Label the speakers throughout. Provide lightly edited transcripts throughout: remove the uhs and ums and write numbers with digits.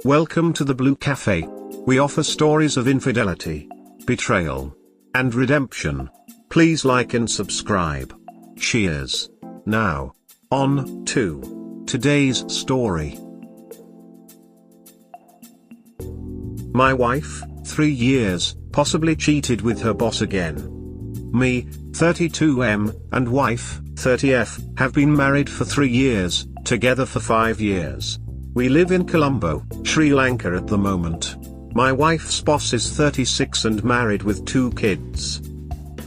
Speaker 1: Welcome to the Blue Cafe. We offer stories of infidelity, betrayal, and redemption. Please like and subscribe. Cheers. Now, on to today's story. My wife, 3 years, possibly cheated with her boss again. Me, 32M, and wife, 30F, have been married for 3 years, together for 5 years. We live in Colombo, Sri Lanka at the moment. My wife's boss is 36 and married with 2 kids.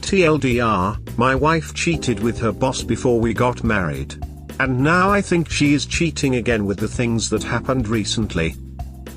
Speaker 1: TLDR, my wife cheated with her boss before we got married. And now I think she is cheating again with the things that happened recently.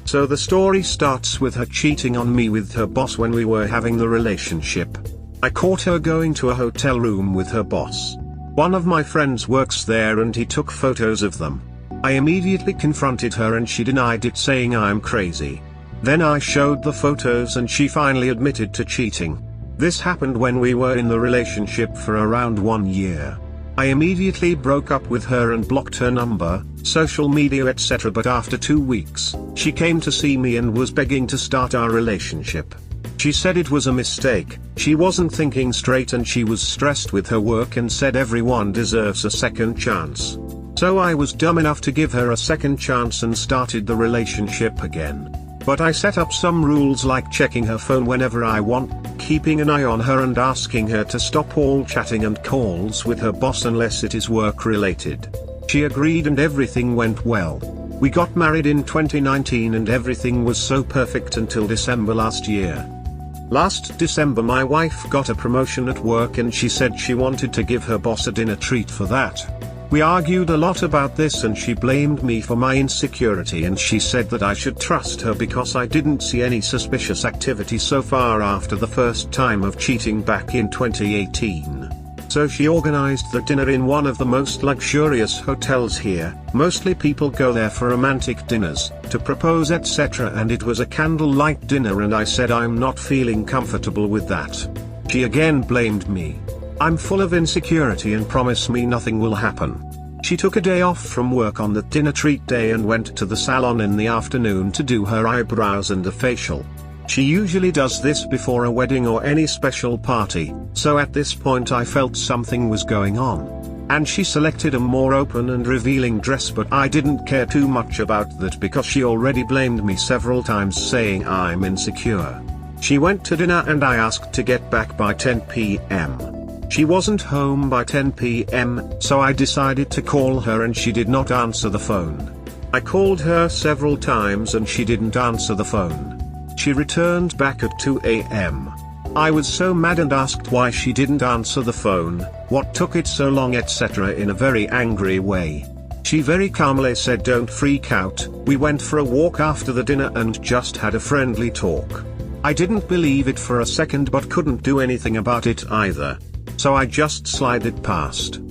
Speaker 1: So the story starts with her cheating on me with her boss when we were having the relationship. I caught her going to a hotel room with her boss. One of my friends works there and he took photos of them. I immediately confronted her and she denied it, saying I'm crazy. Then I showed the photos and she finally admitted to cheating. This happened when we were in the relationship for around 1 year. I immediately broke up with her and blocked her number, social media, etc. But after 2 weeks, she came to see me and was begging to start our relationship. She said it was a mistake, she wasn't thinking straight and she was stressed with her work and said everyone deserves a second chance. So I was dumb enough to give her a second chance and started the relationship again. But I set up some rules like checking her phone whenever I want, keeping an eye on her and asking her to stop all chatting and calls with her boss unless it is work related. She agreed and everything went well. We got married in 2019 and everything was so perfect until December last year. Last December my wife got a promotion at work and she said she wanted to give her boss a dinner treat for that. We argued a lot about this and she blamed me for my insecurity and she said that I should trust her because I didn't see any suspicious activity so far after the first time of cheating back in 2018. So she organized the dinner in one of the most luxurious hotels here. Mostly people go there for romantic dinners, to propose, etc. and it was a candlelight dinner and I said I'm not feeling comfortable with that. She again blamed me. I'm full of insecurity and promise me nothing will happen. She took a day off from work on the dinner treat day and went to the salon in the afternoon to do her eyebrows and a facial. She usually does this before a wedding or any special party, so at this point I felt something was going on. And she selected a more open and revealing dress, but I didn't care too much about that because she already blamed me several times saying I'm insecure. She went to dinner and I asked to get back by 10 p.m. She wasn't home by 10 p.m., so I decided to call her and she did not answer the phone. I called her several times and she didn't answer the phone. She returned back at 2 a.m. I was so mad and asked why she didn't answer the phone, what took it so long, etc. in a very angry way. She very calmly said don't freak out, we went for a walk after the dinner and just had a friendly talk. I didn't believe it for a second but couldn't do anything about it either. So I just slid past.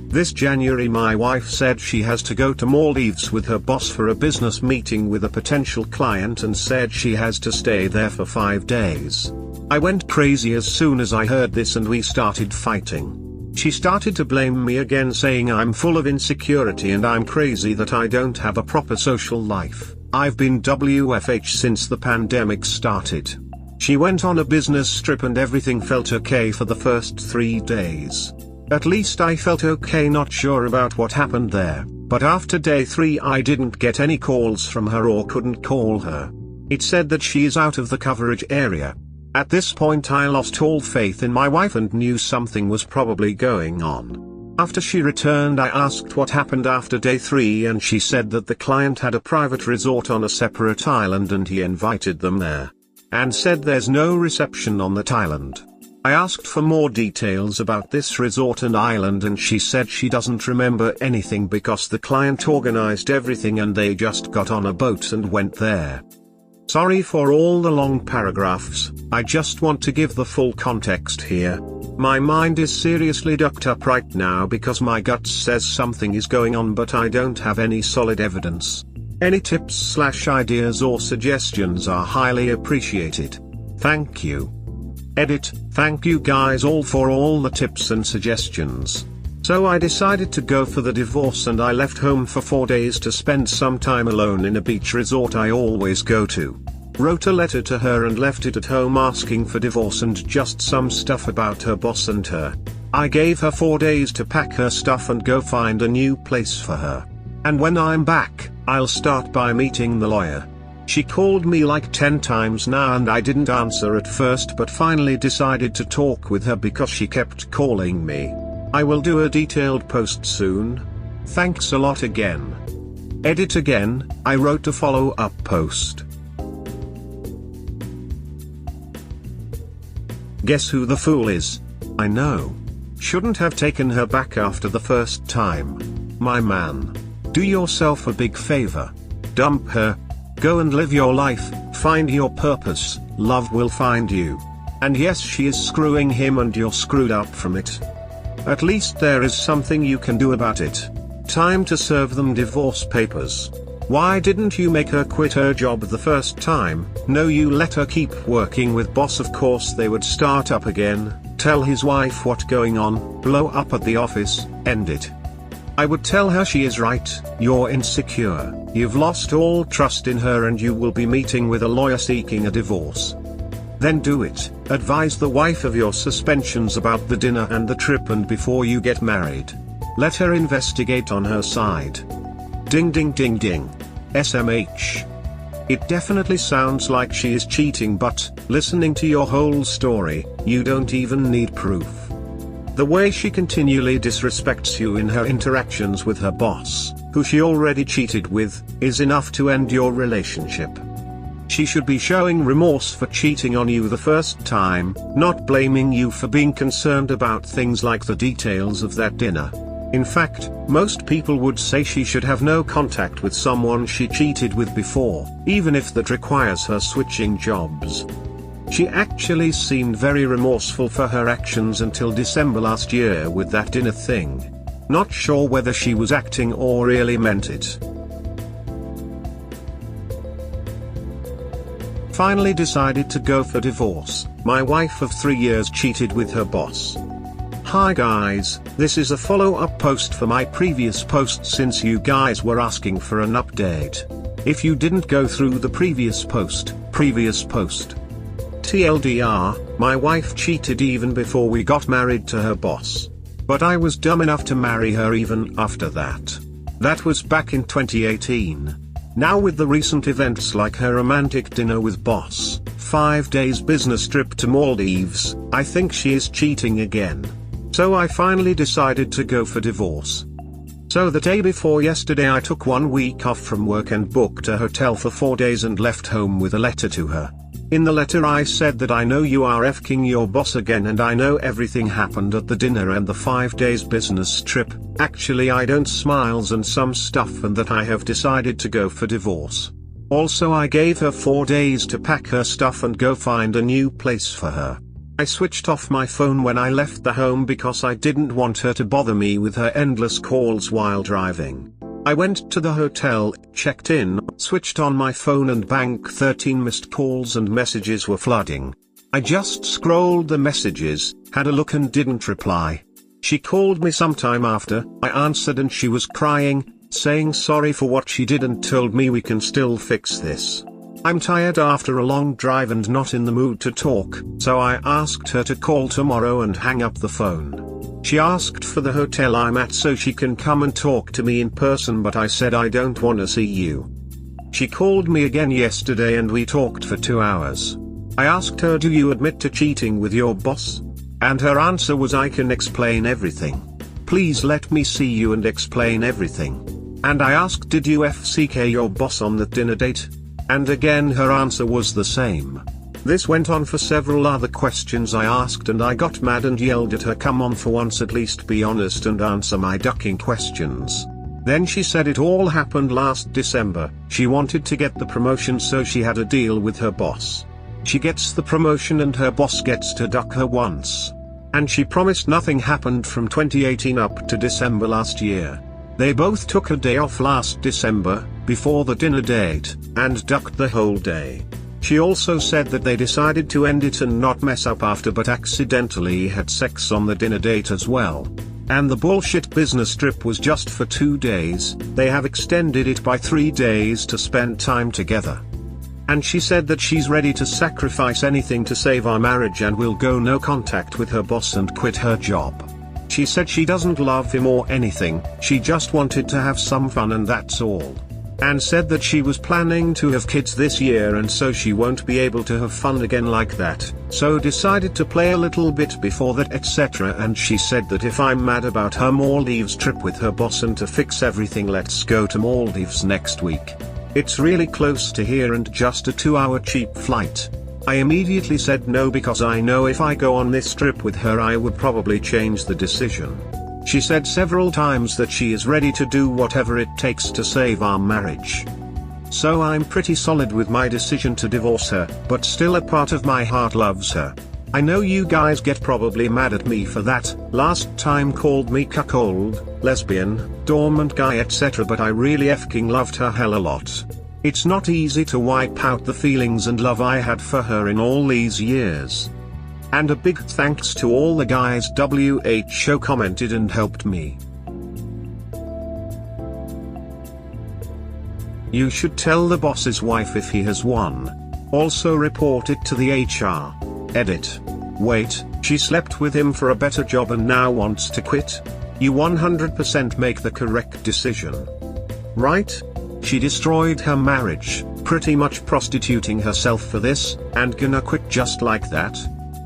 Speaker 1: This January my wife said she has to go to Maldives with her boss for a business meeting with a potential client and said she has to stay there for 5 days. I went crazy as soon as I heard this and we started fighting. She started to blame me again, saying I'm full of insecurity and I'm crazy that I don't have a proper social life. I've been WFH since the pandemic started. She went on a business trip and everything felt okay for the first 3 days. At least I felt okay, not sure about what happened there, but after day 3 I didn't get any calls from her or couldn't call her. It said that she is out of the coverage area. At this point I lost all faith in my wife and knew something was probably going on. After she returned I asked what happened after day 3 and she said that the client had a private resort on a separate island and he invited them there. And said there's no reception on that island. I asked for more details about this resort and island and she said she doesn't remember anything because the client organized everything and they just got on a boat and went there. Sorry for all the long paragraphs, I just want to give the full context here. My mind is seriously ducked up right now because my gut says something is going on but I don't have any solid evidence. Any tips/ideas or suggestions are highly appreciated. Thank you. Edit, thank you guys all for all the tips and suggestions. So I decided to go for the divorce and I left home for 4 days to spend some time alone in a beach resort I always go to. Wrote a letter to her and left it at home asking for divorce and just some stuff about her boss and her. I gave her 4 days to pack her stuff and go find a new place for her. And when I'm back, I'll start by meeting the lawyer. She called me like 10 times now and I didn't answer at first but finally decided to talk with her because she kept calling me. I will do a detailed post soon. Thanks a lot again. Edit again, I wrote a follow-up post. Guess who the fool is? I know. Shouldn't have taken her back after the first time. My man. Do yourself a big favor. Dump her. Go and live your life, find your purpose, love will find you. And yes, she is screwing him and you're screwed up from it. At least there is something you can do about it. Time to serve them divorce papers. Why didn't you make her quit her job the first time? No, you let her keep working with boss. Of course they would start up again, tell his wife what's going on, blow up at the office, end it. I would tell her she is right, you're insecure, you've lost all trust in her and you will be meeting with a lawyer seeking a divorce. Then do it, advise the wife of your suspensions about the dinner and the trip and before you get married. Let her investigate on her side. Ding ding ding ding. SMH. It definitely sounds like she is cheating, but, listening to your whole story, you don't even need proof. The way she continually disrespects you in her interactions with her boss, who she already cheated with, is enough to end your relationship. She should be showing remorse for cheating on you the first time, not blaming you for being concerned about things like the details of that dinner. In fact, most people would say she should have no contact with someone she cheated with before, even if that requires her switching jobs. She actually seemed very remorseful for her actions until December last year with that dinner thing. Not sure whether she was acting or really meant it. Finally decided to go for divorce. My wife of 3 years cheated with her boss. Hi guys, this is a follow-up post for my previous post since you guys were asking for an update. If you didn't go through the previous post. TLDR, my wife cheated even before we got married to her boss. But I was dumb enough to marry her even after that. That was back in 2018. Now with the recent events like her romantic dinner with boss, 5 days business trip to Maldives, I think she is cheating again. So I finally decided to go for divorce. So the day before yesterday I took 1 week off from work and booked a hotel for 4 days and left home with a letter to her. In the letter I said that I know you are fking your boss again and I know everything happened at the dinner and the 5 days business trip, actually I don't smiles and some stuff, and that I have decided to go for divorce. Also I gave her 4 days to pack her stuff and go find a new place for her. I switched off my phone when I left the home because I didn't want her to bother me with her endless calls while driving. I went to the hotel, checked in, switched on my phone and bang, 13 missed calls and messages were flooding. I just scrolled the messages, had a look and didn't reply. She called me sometime after, I answered and she was crying, saying sorry for what she did and told me we can still fix this. I'm tired after a long drive and not in the mood to talk, so I asked her to call tomorrow and hang up the phone. She asked for the hotel I'm at so she can come and talk to me in person, but I said I don't want to see you. She called me again yesterday and we talked for 2 hours. I asked her, do you admit to cheating with your boss? And her answer was, I can explain everything. Please let me see you and explain everything. And I asked, did you FCK your boss on that dinner date? And again her answer was the same. This went on for several other questions I asked and I got mad and yelled at her, come on, for once at least be honest and answer my ducking questions. Then she said it all happened last December, she wanted to get the promotion so she had a deal with her boss. She gets the promotion and her boss gets to duck her once. And she promised nothing happened from 2018 up to December last year. They both took a day off last December, before the dinner date, and ducked the whole day. She also said that they decided to end it and not mess up after, but accidentally had sex on the dinner date as well. And the bullshit business trip was just for 2 days, they have extended it by 3 days to spend time together. And she said that she's ready to sacrifice anything to save our marriage and will go no contact with her boss and quit her job. She said she doesn't love him or anything, she just wanted to have some fun and that's all. And said that she was planning to have kids this year and so she won't be able to have fun again like that, so decided to play a little bit before that etc. And she said that if I'm mad about her Maldives trip with her boss and to fix everything, let's go to Maldives next week. It's really close to here and just a 2-hour cheap flight. I immediately said no because I know if I go on this trip with her I would probably change the decision. She said several times that she is ready to do whatever it takes to save our marriage. So I'm pretty solid with my decision to divorce her, but still a part of my heart loves her. I know you guys get probably mad at me for that, last time called me cuckold, lesbian, dormant guy etc. but I really effing loved her hell a lot. It's not easy to wipe out the feelings and love I had for her in all these years. And a big thanks to all the guys WHO commented and helped me. You should tell the boss's wife if he has one. Also report it to the HR. Edit. Wait, she slept with him for a better job and now wants to quit? You 100% make the correct decision. Right? She destroyed her marriage, pretty much prostituting herself for this, and gonna quit just like that?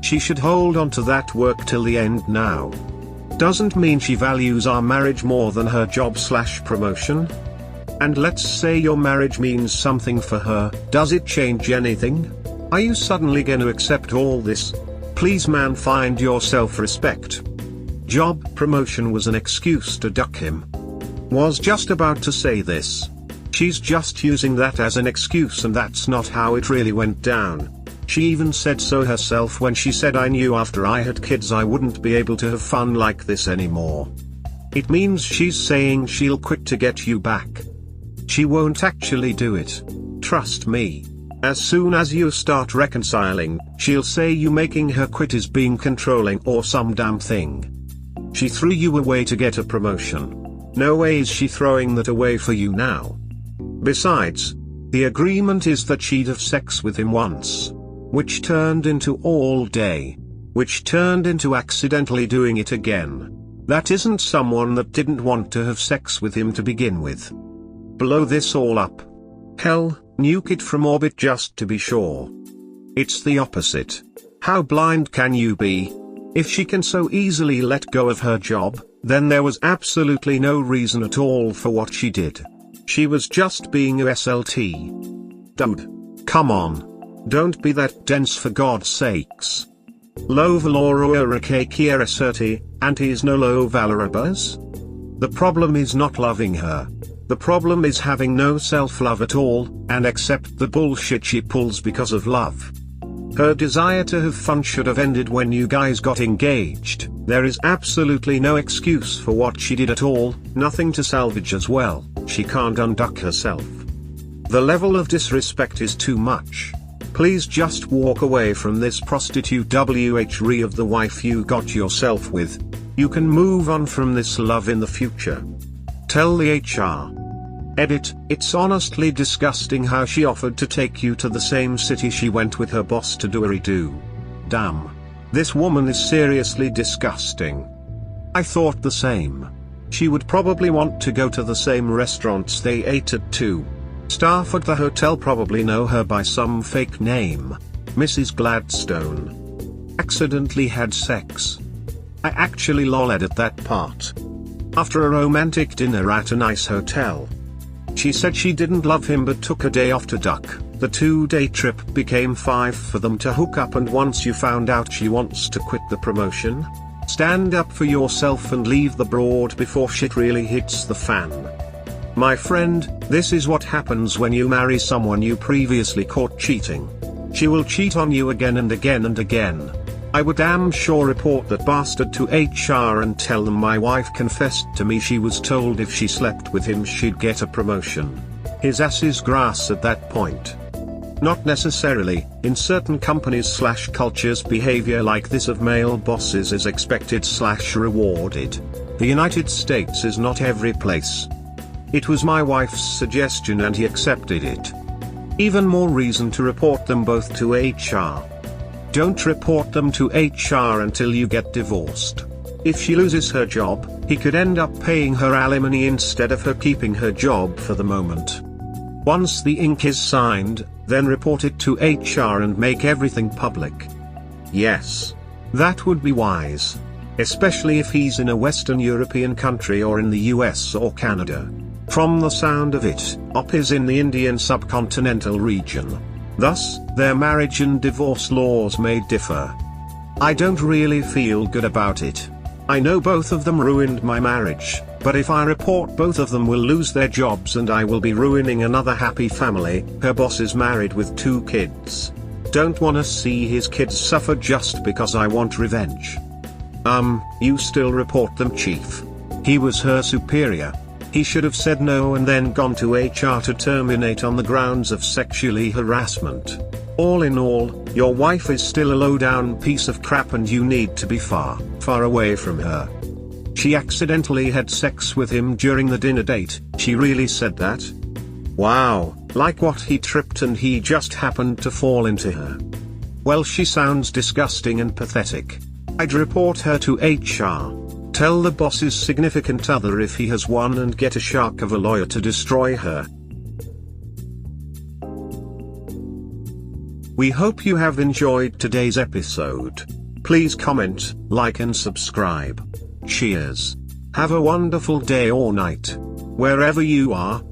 Speaker 1: She should hold on to that work till the end now. Doesn't mean she values our marriage more than her job/promotion. And let's say your marriage means something for her, does it change anything? Are you suddenly gonna accept all this? Please man, find your self-respect. Job promotion was an excuse to duck him. Was just about to say this. She's just using that as an excuse and that's not how it really went down. She even said so herself when she said I knew after I had kids I wouldn't be able to have fun like this anymore. It means she's saying she'll quit to get you back. She won't actually do it. Trust me. As soon as you start reconciling, she'll say you making her quit is being controlling or some damn thing. She threw you away to get a promotion. No way is she throwing that away for you now. Besides, the agreement is that she'd have sex with him once. Which turned into all day. Which turned into accidentally doing it again. That isn't someone that didn't want to have sex with him to begin with. Blow this all up. Hell, nuke it from orbit just to be sure. It's the opposite. How blind can you be? If she can so easily let go of her job, then there was absolutely no reason at all for what she did. She was just being a SLT. Dude. Come on. Don't be that dense for God's sakes. Lo valoro que quiere serte, antes no lo valorabas? The problem is not loving her. The problem is having no self-love at all, and accept the bullshit she pulls because of love. Her desire to have fun should have ended when you guys got engaged. There is absolutely no excuse for what she did at all, nothing to salvage as well, she can't unduck herself. The level of disrespect is too much. Please just walk away from this prostitute WHRE of the wife you got yourself with. You can move on from this love in the future. Tell the HR. Edit, it's honestly disgusting how she offered to take you to the same city she went with her boss to do a redo. Damn. This woman is seriously disgusting. I thought the same. She would probably want to go to the same restaurants they ate at too. Staff at the hotel probably know her by some fake name. Mrs. Gladstone. Accidentally had sex. I actually lolled at that part. After a romantic dinner at a nice hotel. She said she didn't love him but took a day off to duck. The 2-day trip became 5 for them to hook up, and once you found out she wants to quit the promotion, stand up for yourself and leave the broad before shit really hits the fan. My friend, this is what happens when you marry someone you previously caught cheating. She will cheat on you again and again and again. I would damn sure report that bastard to HR and tell them my wife confessed to me she was told if she slept with him she'd get a promotion. His ass is grass at that point. Not necessarily. In certain companies/cultures behavior like this of male bosses is expected/rewarded. The United States is not every place. It was my wife's suggestion and he accepted it. Even more reason to report them both to HR. Don't report them to HR until you get divorced. If she loses her job, he could end up paying her alimony instead of her keeping her job for the moment. Once the ink is signed, then report it to HR and make everything public. Yes. That would be wise. Especially if he's in a Western European country or in the US or Canada. From the sound of it, OP is in the Indian subcontinental region. Thus, their marriage and divorce laws may differ. I don't really feel good about it. I know both of them ruined my marriage, but if I report, both of them will lose their jobs and I will be ruining another happy family. Her boss is married with 2 kids. Don't wanna see his kids suffer just because I want revenge. You still report them, chief. He was her superior. He should have said no and then gone to HR to terminate on the grounds of sexually harassment. All in all, your wife is still a low-down piece of crap and you need to be far, far away from her. She accidentally had sex with him during the dinner date. She really said that? Wow, like what, he tripped and he just happened to fall into her. Well, she sounds disgusting and pathetic. I'd report her to HR. Tell the boss's significant other if he has one and get a shark of a lawyer to destroy her. We hope you have enjoyed today's episode. Please comment, like and subscribe. Cheers. Have a wonderful day or night. Wherever you are.